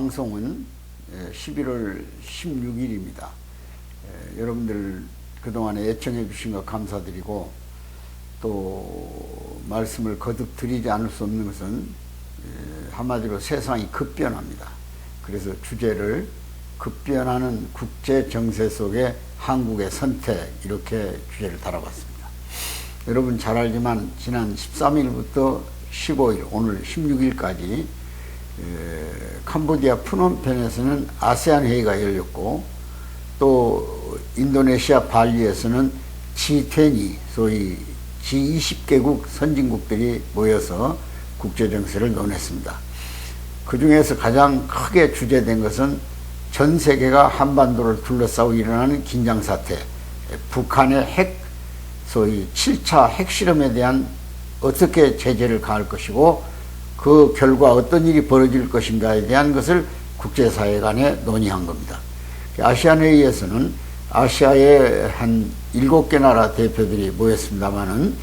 방송은 11월 16일입니다. 여러분들 그동안에 애청해 주신 것 감사드리고, 또 말씀을 거듭 드리지 않을 수 없는 것은 한마디로 세상이 급변합니다. 그래서 주제를 급변하는 국제 정세 속에 한국의 선택, 이렇게 주제를 달아봤습니다. 여러분 잘 알지만 지난 13일부터 15일, 오늘 16일까지 캄보디아 프놈펜에서는 아세안 회의가 열렸고, 또 인도네시아 발리에서는 G20, 소위 G20개국 선진국들이 모여서 국제정세를 논했습니다. 그 중에서 가장 크게 주제된 것은 전 세계가 한반도를 둘러싸고 일어나는 긴장사태, 북한의 소위 7차 핵실험에 대한 어떻게 제재를 가할 것이고, 그 결과 어떤 일이 벌어질 것인가에 대한 것을 국제사회 간에 논의한 겁니다. 아시안 회의에서는 아시아의 한 7개 나라 대표들이 모였습니다만은,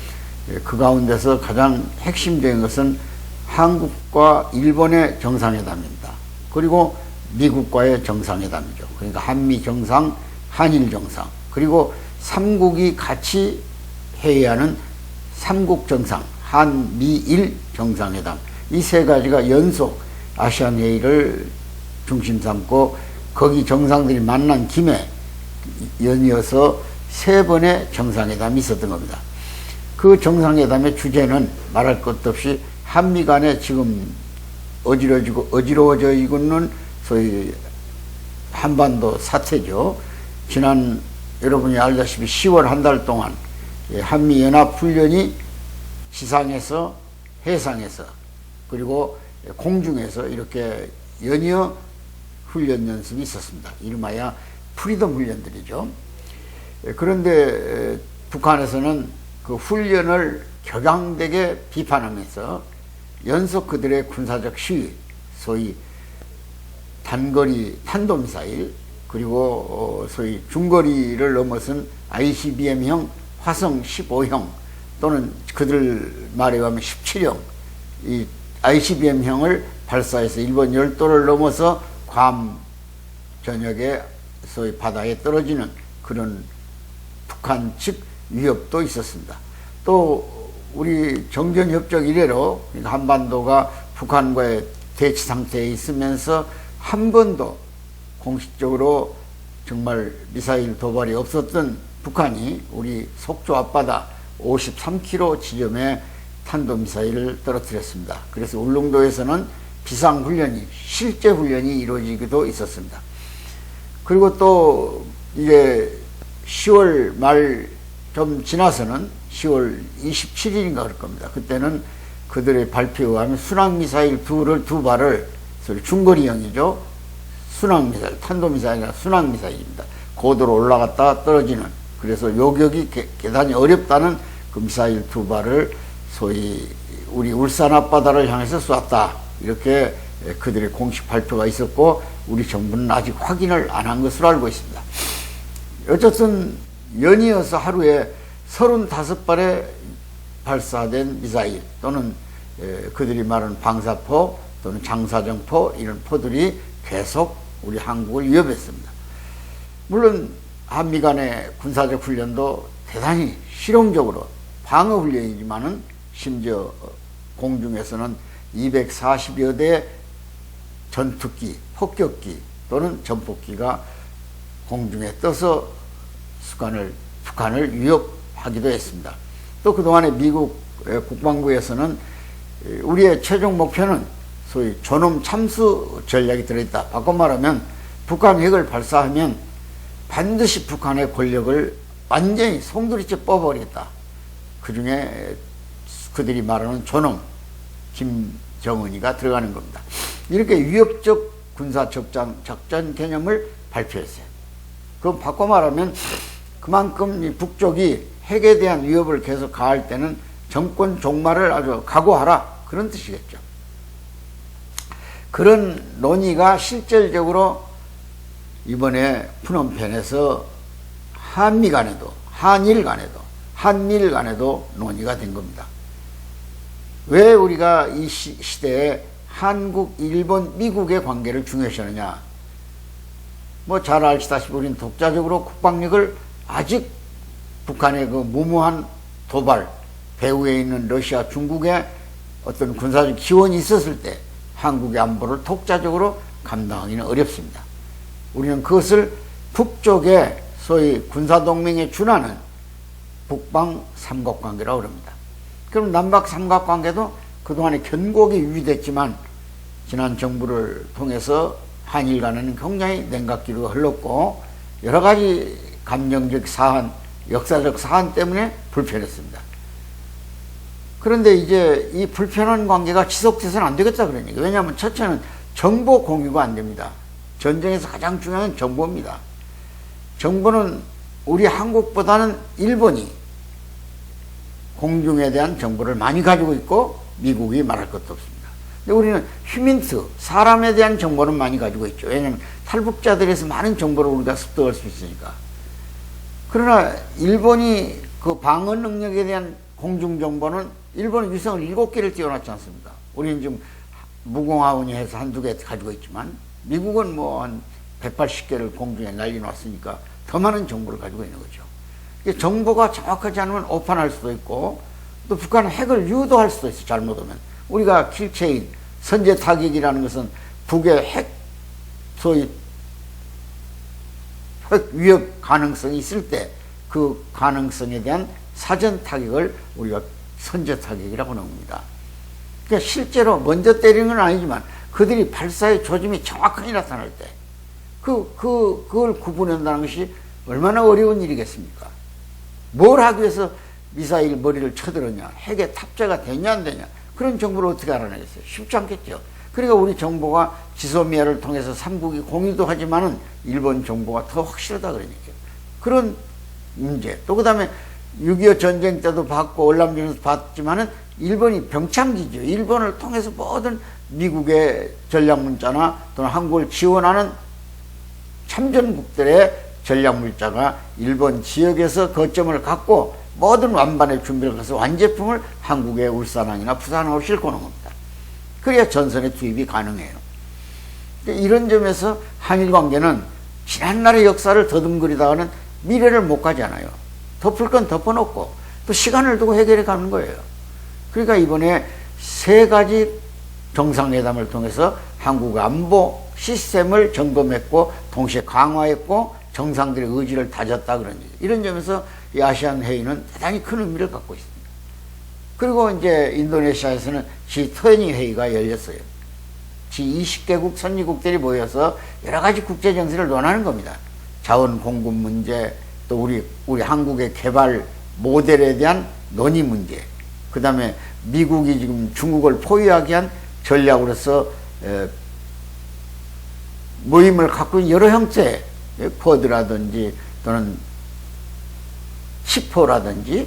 그 가운데서 가장 핵심적인 것은 한국과 일본의 정상회담입니다. 그리고 미국과의 정상회담이죠. 그러니까 한미 정상, 한일 정상, 그리고 3국이 같이 회의하는 3국 정상, 한미일 정상회담, 이 세 가지가 연속 아시안 회의를 중심 삼고, 거기 정상들이 만난 김에 연이어서 3번의 정상회담이 있었던 겁니다. 그 정상회담의 주제는 말할 것도 없이 한미 간에 지금 어지러워져 있는 소위 한반도 사태죠. 지난 여러분이 알다시피 10월 한 달 동안 한미 연합훈련이 지상에서, 해상에서, 그리고 공중에서 이렇게 연이어 훈련 연습이 있었습니다. 이름하여 프리덤 훈련들이죠. 그런데 북한에서는 그 훈련을 격앙되게 비판하면서 연속 그들의 군사적 시위, 소위 단거리 탄도미사일, 그리고 소위 중거리를 넘어선 ICBM형 화성 15형 또는 그들 말에 의하면 17형 이 ICBM형을 발사해서 일본 열도를 넘어서 괌 전역에 소위 바다에 떨어지는 그런 북한 측 위협도 있었습니다. 또 우리 정전협정 이래로 한반도가 북한과의 대치 상태에 있으면서 한 번도 공식적으로 정말 미사일 도발이 없었던 북한이 우리 속초 앞바다 53km 지점에 탄도미사일을 떨어뜨렸습니다. 그래서 울릉도에서는 비상훈련이, 실제 훈련이 이루어지기도 있었습니다. 그리고 또 이제 10월 말 좀 지나서는 10월 27일인가 그럴 겁니다. 그때는 그들의 발표에 의하면 순항미사일 두 발을, 중거리형이죠. 순항미사일, 탄도미사일이나 순항미사일입니다. 고도로 올라갔다가 떨어지는, 그래서 요격이 대단히 어렵다는 그 미사일 2발을 소위 우리 울산 앞바다를 향해서 쐈다, 이렇게 그들의 공식 발표가 있었고, 우리 정부는 아직 확인을 안 한 것으로 알고 있습니다. 어쨌든 연이어서 하루에 35발의 발사된 미사일 또는 그들이 말하는 방사포 또는 장사정포, 이런 포들이 계속 우리 한국을 위협했습니다. 물론 한미 간의 군사적 훈련도 대단히 실용적으로 방어 훈련이지만은, 심지어 공중에서는 240여 대 전투기, 폭격기 또는 전폭기가 공중에 떠서 북한을 위협하기도 했습니다. 또 그동안에 미국 국방부에서는 우리의 최종 목표는 소위 존엄 참수 전략이 들어있다. 바꿔 말하면 북한 핵을 발사하면 반드시 북한의 권력을 완전히 송두리째 뽑아버리겠다. 그 중에 그들이 말하는 존엄, 김정은이가 들어가는 겁니다. 이렇게 위협적 군사작전 개념을 발표했어요. 그럼 바꿔 말하면 그만큼 이 북쪽이 핵에 대한 위협을 계속 가할 때는 정권 종말을 아주 각오하라, 그런 뜻이겠죠. 그런 논의가 실질적으로 이번에 프놈펜에서 한미 간에도, 한일 간에도, 한미일 간에도 논의가 된 겁니다. 왜 우리가 이 시대에 한국, 일본, 미국의 관계를 중요시하느냐? 뭐 잘 아시다시피 우리는 독자적으로 국방력을 아직 북한의 그 무모한 도발, 배후에 있는 러시아, 중국의 어떤 군사적 지원이 있었을 때 한국의 안보를 독자적으로 감당하기는 어렵습니다. 우리는 그것을 북쪽의 소위 군사동맹에 준하는 북방 삼각관계라고 합니다. 그럼 남북 삼각관계도 그동안에 견고하게 유지됐지만 지난 정부를 통해서 한일 간에는 굉장히 냉각기류가 흘렀고 여러 가지 감정적 사안, 역사적 사안 때문에 불편했습니다. 그런데 이제 이 불편한 관계가 지속돼서는 안 되겠다 그러니까. 왜냐하면 첫째는 정보 공유가 안 됩니다. 전쟁에서 가장 중요한 건 정보입니다. 정보는 우리 한국보다는 일본이 공중에 대한 정보를 많이 가지고 있고 미국이 말할 것도 없습니다. 근데 우리는 휴민트, 사람에 대한 정보는 많이 가지고 있죠. 왜냐하면 탈북자들에서 많은 정보를 우리가 습득할 수 있으니까. 그러나 일본이 그 방어 능력에 대한 공중 정보는 일본은 위성을 7개를 띄워놨지 않습니까? 우리는 지금 무공화운이 해서 한두 개 가지고 있지만 미국은 뭐 한 180개를 공중에 날려놨으니까 더 많은 정보를 가지고 있는 거죠. 정보가 정확하지 않으면 오판할 수도 있고 또 북한은 핵을 유도할 수도 있어, 잘못하면. 우리가 킬체인, 선제 타격이라는 것은 북의 핵, 소위 핵 위협 가능성이 있을 때 그 가능성에 대한 사전 타격을 우리가 선제 타격이라고 하는 겁니다. 그러니까 실제로 먼저 때리는 건 아니지만 그들이 발사의 조짐이 정확하게 나타날 때 그걸 구분한다는 것이 얼마나 어려운 일이겠습니까? 뭘 하기 위해서 미사일 머리를 쳐들었냐, 핵에 탑재가 되냐 안 되냐, 그런 정보를 어떻게 알아내겠어요? 쉽지 않겠죠. 그러니까 우리 정보가 지소미아를 통해서 삼국이 공유도 하지만은 일본 정보가 더 확실하다 그러니까. 그런 문제. 또 그 다음에 6.25 전쟁 때도 받고 월남전에서 받지만은 일본이 병창기죠. 일본을 통해서 모든 미국의 전략문자나 또는 한국을 지원하는 참전국들의 전략물자가 일본 지역에서 거점을 갖고 모든 완반의 준비를 해서 완제품을 한국의 울산항이나 부산항으로 싣고 오는 겁니다. 그래야 전선에 투입이 가능해요. 이런 점에서 한일 관계는 지난날의 역사를 더듬거리다가는 미래를 못 가잖아요. 덮을 건 덮어놓고 또 시간을 두고 해결해 가는 거예요. 그러니까 이번에 3가지 정상회담을 통해서 한국 안보 시스템을 점검했고 동시에 강화했고 정상들의 의지를 다졌다 그런 얘기. 이런 점에서 이 아시안 회의는 대단히 큰 의미를 갖고 있습니다. 그리고 이제 인도네시아에서는 G20 회의가 열렸어요. G20개국 선진국들이 모여서 여러 가지 국제 정세를 논하는 겁니다. 자원 공급 문제, 또 우리 한국의 개발 모델에 대한 논의 문제, 그 다음에 미국이 지금 중국을 포위하기 위한 전략으로서 모임을 갖고 있는 여러 형태, 쿼드라든지 또는 10호라든지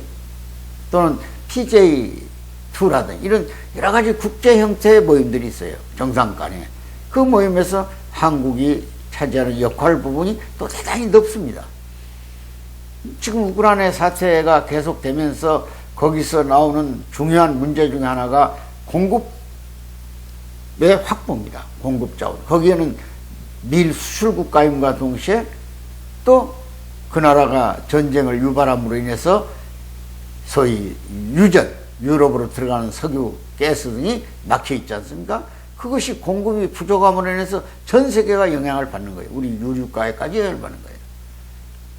또는 PJ2라든지 이런 여러 가지 국제 형태의 모임들이 있어요. 정상 간에. 그 모임에서 한국이 차지하는 역할 부분이 또 대단히 높습니다. 지금 우크라이나 사태가 계속되면서 거기서 나오는 중요한 문제 중에 하나가 공급의 확보입니다. 공급 자원. 거기에는 밀 수출 국가임과 동시에 또 그 나라가 전쟁을 유발함으로 인해서 소위 유전, 유럽으로 들어가는 석유, 가스 등이 막혀 있지 않습니까? 그것이 공급이 부족함으로 인해서 전 세계가 영향을 받는 거예요. 우리 유류가에까지 영향을 받는 거예요.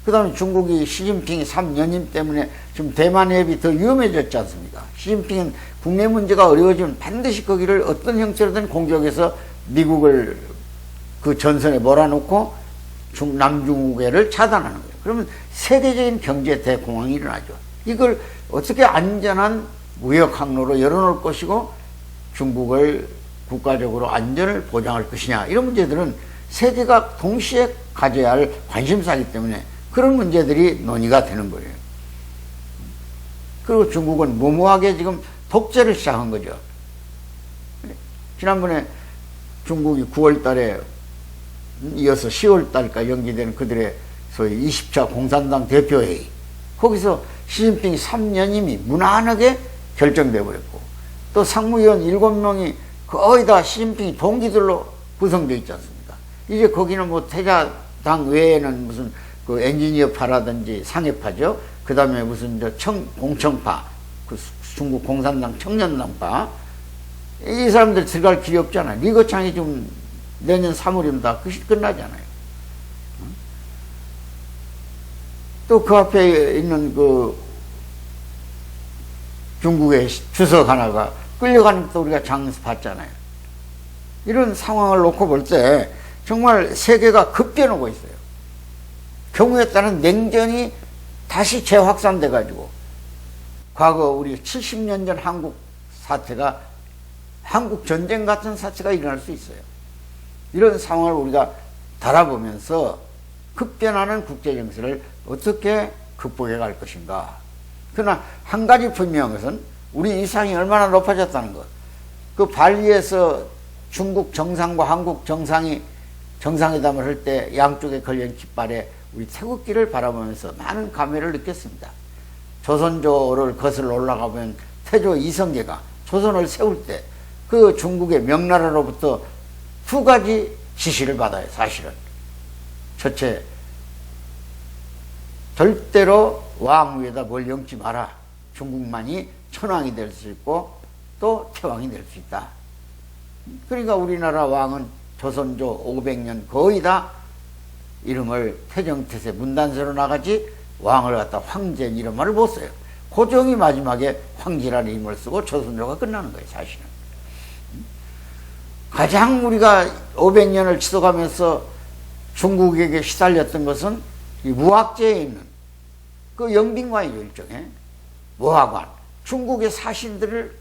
그 다음에 중국이 시진핑이 3년임 때문에 지금 대만 해협이 더 위험해졌지 않습니까? 시진핑은 국내 문제가 어려워지면 반드시 거기를 어떤 형태로든 공격해서 미국을 그 전선에 몰아놓고 남중국해를 차단하는 거예요. 그러면 세계적인 경제 대공황이 일어나죠. 이걸 어떻게 안전한 무역 항로로 열어놓을 것이고 중국을 국가적으로 안전을 보장할 것이냐, 이런 문제들은 세계가 동시에 가져야 할 관심사이기 때문에 그런 문제들이 논의가 되는 거예요. 그리고 중국은 무모하게 지금 독재를 시작한 거죠. 지난번에 중국이 9월 달에 이어서 10월 달까지 연기되는 그들의 소위 20차 공산당 대표회의, 거기서 시진핑이 3년임이 무난하게 결정돼 버렸고, 또 상무위원 7명이 거의 다 시진핑이 동기들로 구성되어 있지 않습니까? 이제 거기는 뭐 태자당 외에는 무슨 그 엔지니어파라든지 상해파죠. 그 다음에 무슨 공청파, 그 중국 공산당 청년당파, 이 사람들 들어갈 길이 없잖아요. 리거창이 좀 내년 3월이면 다 끝나잖아요. 또 그 앞에 있는 그 중국의 주석 하나가 끌려가는 것도 우리가 장에서 봤잖아요. 이런 상황을 놓고 볼 때 정말 세계가 급변하고 있어요. 경우에 따른 냉전이 다시 재확산돼 가지고 과거 우리 70년 전 한국 사태가 한국 전쟁 같은 사태가 일어날 수 있어요. 이런 상황을 우리가 달아보면서 급변하는 국제 정세를 어떻게 극복해 갈 것인가. 그러나 한 가지 분명한 것은 우리 위상이 얼마나 높아졌다는 것. 그 발리에서 중국 정상과 한국 정상이 정상회담을 할 때 양쪽에 걸린 깃발에 우리 태극기를 바라보면서 많은 감회를 느꼈습니다. 조선조를 거슬러 올라가면 태조 이성계가 조선을 세울 때 그 중국의 명나라로부터 두 가지 지시를 받아요. 사실은 첫째, 절대로 왕 위에다 뭘 엮지 마라. 중국만이 천왕이 될 수 있고 또 태왕이 될 수 있다. 그러니까 우리나라 왕은 조선조 500년 거의 다 이름을 태정태세 문단세로 나가지 왕을 갖다 황제는 이런 말을 못 써요. 고종이 마지막에 황제라는 이름을 쓰고 조선조가 끝나는 거예요. 사실은 가장 우리가 500년을 지속하면서 중국에게 시달렸던 것은 이 무학제에 있는 그 영빈관이죠. 일종의 무학관, 중국의 사신들을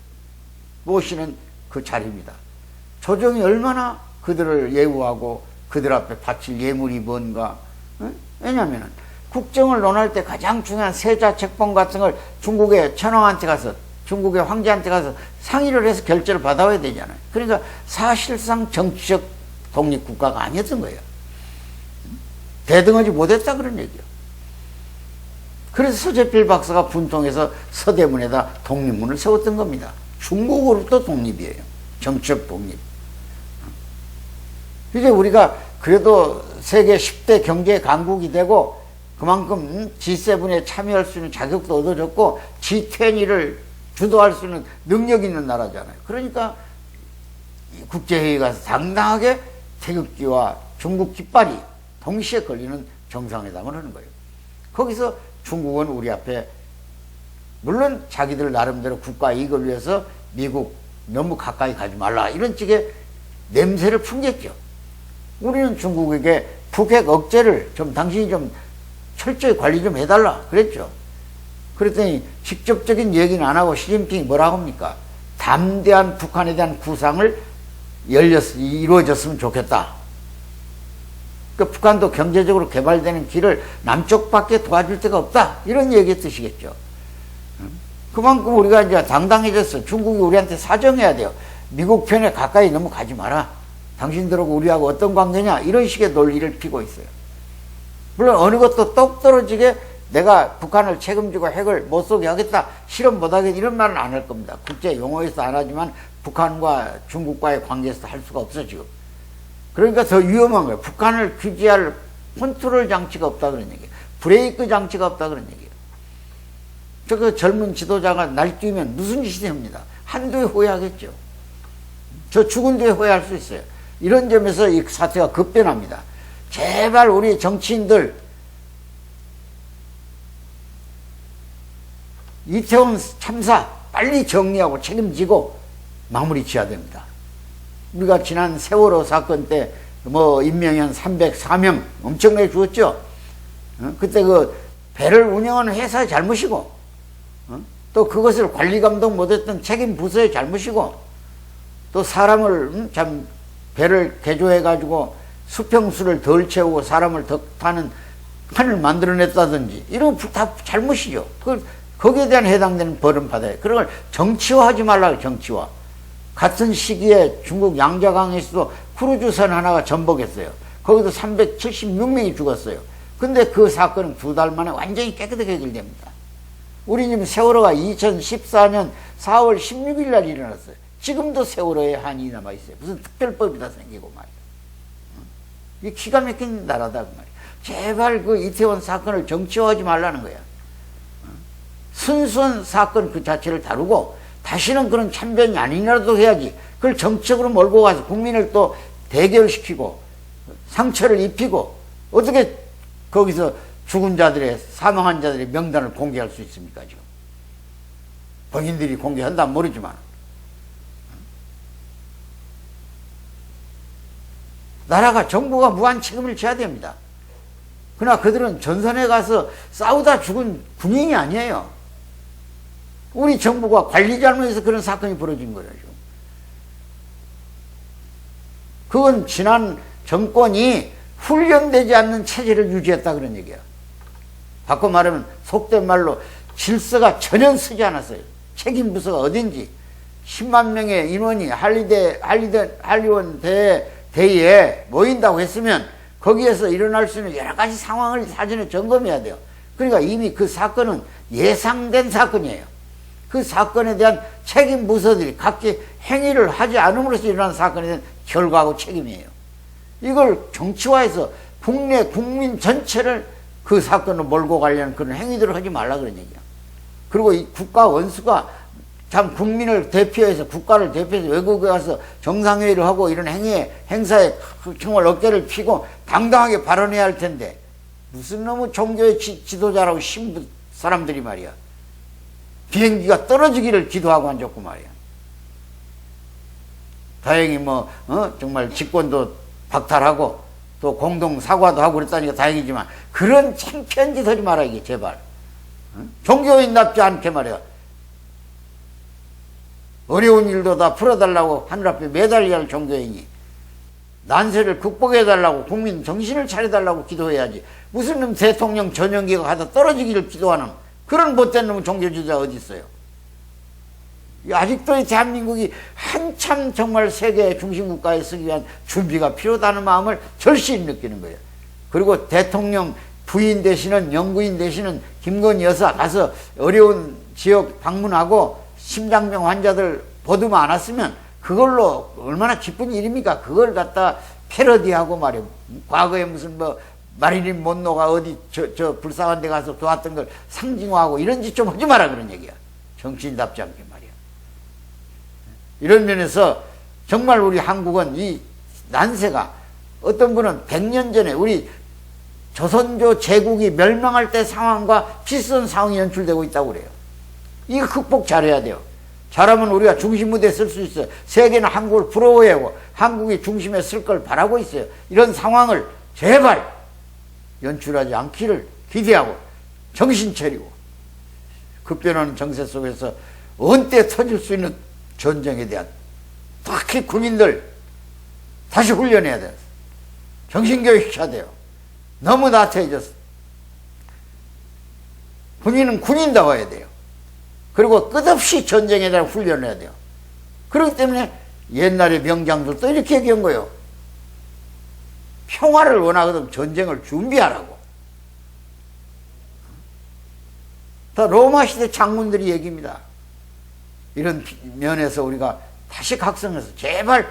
모시는 그 자리입니다. 조정이 얼마나 그들을 예우하고 그들 앞에 바칠 예물이 뭔가. 왜냐하면 국정을 논할 때 가장 중요한 세자 책봉 같은 걸 중국의 천황한테 가서, 중국의 황제한테 가서 상의를 해서 결제를 받아와야 되잖아요. 그러니까 사실상 정치적 독립국가가 아니었던 거예요. 대등하지 못했다 그런 얘기예요. 그래서 서재필 박사가 분통해서 서대문에다 독립문을 세웠던 겁니다. 중국으로부터 독립이에요. 정치적 독립. 이제 우리가 그래도 세계 10대 경제 강국이 되고 그만큼 G7에 참여할 수 있는 자격도 얻어졌고 G20를 주도할 수 있는 능력 있는 나라잖아요. 그러니까 국제회의 가서 당당하게 태극기와 중국 깃발이 동시에 걸리는 정상회담을 하는 거예요. 거기서 중국은 우리 앞에 물론 자기들 나름대로 국가 이익을 위해서 미국 너무 가까이 가지 말라 이런 식의 냄새를 풍겼죠. 우리는 중국에게 북핵 억제를 좀 당신이 좀 철저히 관리 좀 해달라 그랬죠. 그랬더니 직접적인 얘기는 안 하고 시진핑이 뭐라고 합니까? 담대한 북한에 대한 구상을 이루어졌으면 좋겠다. 그 북한도 경제적으로 개발되는 길을 남쪽밖에 도와줄 데가 없다. 이런 얘기의 뜻이겠죠. 그만큼 우리가 이제 당당해졌어. 중국이 우리한테 사정해야 돼요. 미국 편에 가까이 너무 가지 마라. 당신들하고 우리하고 어떤 관계냐. 이런 식의 논리를 피고 있어요. 물론 어느 것도 똑 떨어지게 내가 북한을 책임지고 핵을 못 쏘게 하겠다. 실험 못 하겠다. 이런 말은 안 할 겁니다. 국제 용어에서 안 하지만 북한과 중국과의 관계에서 할 수가 없어 지금. 그러니까 더 위험한 거예요. 북한을 규제할 컨트롤 장치가 없다 그런 얘기예요. 브레이크 장치가 없다 그런 얘기예요. 저 젊은 지도자가 날뛰면 무슨 짓이 됩니다. 한두에 후회하겠죠. 저 죽은 뒤에 후회할 수 있어요. 이런 점에서 이 사태가 급변합니다. 제발 우리 정치인들 이태원 참사 빨리 정리하고 책임지고 마무리 지어야 됩니다. 우리가 지난 세월호 사건 때 뭐 인명이 304명 엄청나게 죽었죠. 그때 그 배를 운영하는 회사의 잘못이고 또 그것을 관리 감독 못했던 책임 부서의 잘못이고 또 사람을 참 배를 개조해 가지고 수평수를 덜 채우고 사람을 더 타는 칸을 만들어냈다든지 이런 거 다 잘못이죠. 거기에 대한 해당되는 벌은 받아요. 그런 걸 정치화하지 말라고. 정치화. 같은 시기에 중국 양자강에서도 크루즈선 하나가 전복했어요. 거기도 376명이 죽었어요. 근데 그 사건은 2달 만에 완전히 깨끗하게 해결됩니다. 우리 집 세월호가 2014년 4월 16일 날 일어났어요. 지금도 세월호에 한이 남아있어요. 무슨 특별법이 다 생기고 말이야. 이게 기가 막힌 나라다 그 말이야. 제발 그 이태원 사건을 정치화하지 말라는 거야. 순수한 사건 그 자체를 다루고 다시는 그런 참변이 아니라도 해야지. 그걸 정책으로 몰고 가서 국민을 또 대결시키고 상처를 입히고 어떻게 거기서 죽은 자들의 사망한 자들의 명단을 공개할 수 있습니까 지금? 본인들이 공개한다면 모르지만 나라가 정부가 무한 책임을 져야 됩니다. 그러나 그들은 전선에 가서 싸우다 죽은 군인이 아니에요. 우리 정부가 관리 잘못해서 그런 사건이 벌어진 거예요. 그건 지난 정권이 훈련되지 않는 체제를 유지했다 그런 얘기야. 바꿔 말하면 속된 말로 질서가 전혀 쓰지 않았어요. 책임 부서가 어딘지 10만 명의 인원이 한리원 대회에 모인다고 했으면 거기에서 일어날 수 있는 여러 가지 상황을 사전에 점검해야 돼요. 그러니까 이미 그 사건은 예상된 사건이에요. 그 사건에 대한 책임 부서들이 각기 행위를 하지 않음으로써 일어난 사건에 대한 결과하고 책임이에요. 이걸 정치화해서 국내 국민 전체를 그 사건을 몰고 가려는 그런 행위들을 하지 말라 그런 얘기야. 그리고 이 국가 원수가 참 국민을 대표해서 국가를 대표해서 외국에 가서 정상회의를 하고 이런 행사에 정말 어깨를 펴고 당당하게 발언해야 할 텐데 무슨 놈의 종교의 지도자라고 신부 사람들이 말이야. 비행기가 떨어지기를 기도하고 앉았고 말이야. 다행히 정말 직권도 박탈하고 또 공동 사과도 하고 그랬다니까 다행이지만 그런 창피한 짓 하지 마라 이게 제발. 종교인답지 않게 말이야. 어려운 일도 다 풀어달라고 하늘 앞에 매달려야 할 종교인이 난세를 극복해달라고 국민 정신을 차려달라고 기도해야지. 무슨 놈 대통령 전용기가 가다 떨어지기를 기도하는 그런 못된 놈은 종교주의자가 어디 있어요. 아직도 대한민국이 한참 정말 세계 중심국가에 서기 위한 준비가 필요하다는 마음을 절실히 느끼는 거예요. 그리고 대통령 부인 되시는 영부인 되시는 김건희 여사 가서 어려운 지역 방문하고 심장병 환자들 보듬어 안았으면 그걸로 얼마나 기쁜 일입니까? 그걸 갖다 패러디하고 말이에요. 과거에 무슨 마릴린 monroe가 어디 저 불쌍한 데 가서 도왔던 걸 상징화하고 이런 짓 좀 하지 마라 그런 얘기야. 정치인답지 않게 말이야. 이런 면에서 정말 우리 한국은 이 난세가 어떤 분은 100년 전에 우리 조선조 제국이 멸망할 때 상황과 비슷한 상황이 연출되고 있다고 그래요. 이거 극복 잘해야 돼요. 잘하면 우리가 중심 무대에 쓸 수 있어요. 세계는 한국을 부러워하고 한국이 중심에 쓸 걸 바라고 있어요. 이런 상황을 제발 연출하지 않기를 기대하고 정신 차리고 급변하는 정세 속에서 언제 터질 수 있는 전쟁에 대한 특히 군인들 다시 훈련해야 돼요. 정신교육 시켜야 돼요. 너무 나태해졌어. 군인은 군인다워야 돼요. 그리고 끝없이 전쟁에 대한 훈련을 해야 돼요. 그렇기 때문에 옛날의 명장들도 이렇게 얘기한 거예요. 평화를 원하거든 전쟁을 준비하라고. 다 로마 시대 장군들이 얘기입니다. 이런 면에서 우리가 다시 각성해서 제발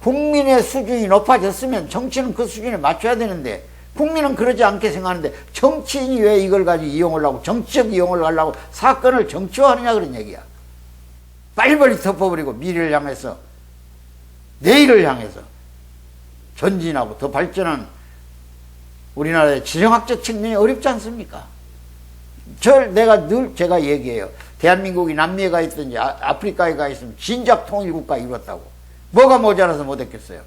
국민의 수준이 높아졌으면 정치는 그 수준에 맞춰야 되는데 국민은 그러지 않게 생각하는데 정치인이 왜 이걸 가지고 이용을 하고 정치적 이용을 하려고 사건을 정치화하느냐 그런 얘기야. 빨리빨리 덮어버리고 미래를 향해서 내일을 향해서 전진하고 더 발전한 우리나라의 지정학적 측면이 어렵지 않습니까? 내가 늘 제가 얘기해요. 대한민국이 남미에 가 있든지 아프리카에 가 있으면 진작 통일국가 이뤘다고. 뭐가 모자라서 못했겠어요.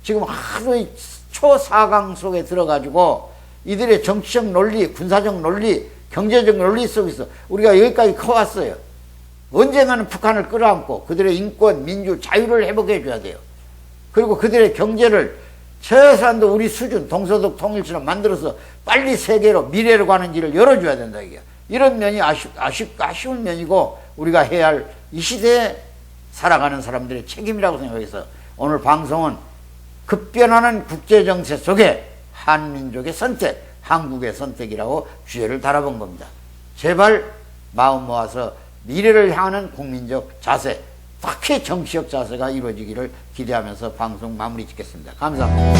지금 하도 이 초사강 속에 들어가지고 이들의 정치적 논리, 군사적 논리, 경제적 논리 속에서 우리가 여기까지 커왔어요. 언젠가는 북한을 끌어안고 그들의 인권, 민주, 자유를 회복해 줘야 돼요. 그리고 그들의 경제를 최소한도 우리 수준, 동서독 통일처럼 만들어서 빨리 세계로 미래로 가는 길을 열어줘야 된다 이게. 이런 면이 아쉬운 면이고 우리가 해야 할 이 시대에 살아가는 사람들의 책임이라고 생각해서 오늘 방송은 급변하는 국제정세 속에 한민족의 선택, 한국의 선택이라고 주제를 달아본 겁니다. 제발 마음 모아서 미래를 향하는 국민적 자세, 확히 정치적 자세가 이루어지기를 기대하면서 방송 마무리 짓겠습니다. 감사합니다.